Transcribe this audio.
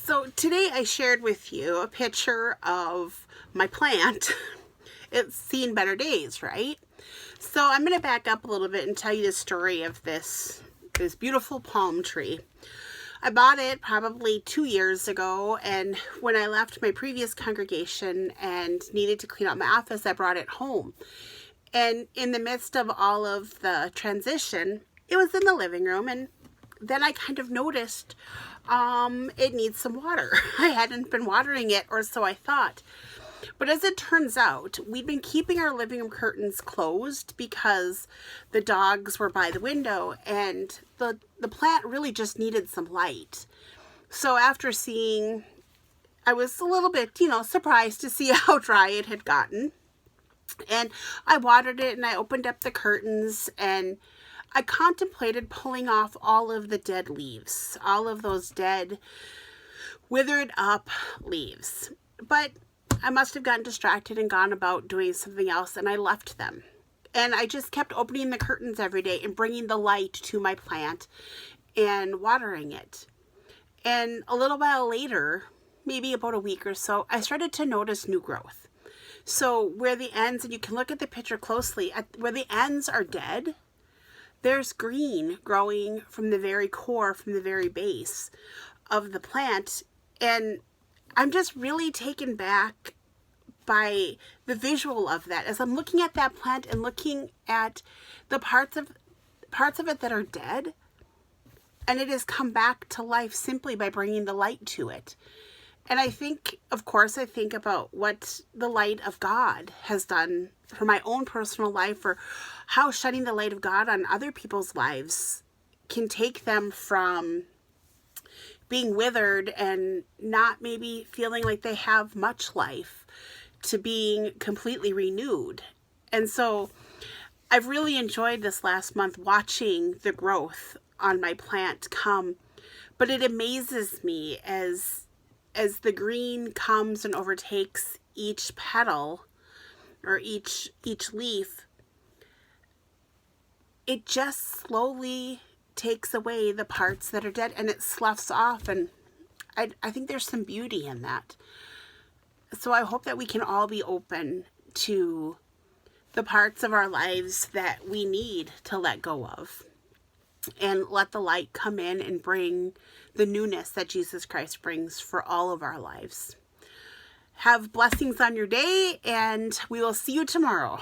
So today I shared with you a picture of my plant. It's seen better days, right? So I'm going to back up a little bit and tell you the story of this beautiful palm tree. I bought it probably 2 years ago, and when I left my previous congregation and needed to clean out my office, I brought it home. And in the midst of all of the transition, it was in the living room, and then I kind of noticed it needs some water. I hadn't been watering it, or so I thought. But as it turns out, we'd been keeping our living room curtains closed because the dogs were by the window, and the plant really just needed some light. So after seeing, I was a little bit, surprised to see how dry it had gotten. And I watered it, and I opened up the curtains, and I contemplated pulling off all of the dead leaves, all of those dead, withered up leaves. But I must have gotten distracted and gone about doing something else, and I left them. And I just kept opening the curtains every day and bringing the light to my plant and watering it. And a little while later, maybe about a week or so, I started to notice new growth. So where the ends, and you can look at the picture closely, where the ends are dead, there's green growing from the very core, from the very base of the plant. And I'm just really taken back by the visual of that. As I'm looking at that plant and looking at the parts of it that are dead, and it has come back to life simply by bringing the light to it. And I think about what the light of God has done for my own personal life, or how shining the light of God on other people's lives can take them from being withered and not maybe feeling like they have much life to being completely renewed. And so I've really enjoyed this last month watching the growth on my plant come, but it amazes me as the green comes and overtakes each petal or each leaf, it just slowly takes away the parts that are dead, and it sloughs off, and I think there's some beauty in that. So I hope that we can all be open to the parts of our lives that we need to let go of, and let the light come in and bring the newness that Jesus Christ brings for all of our lives. Have blessings on your day, and we will see you tomorrow.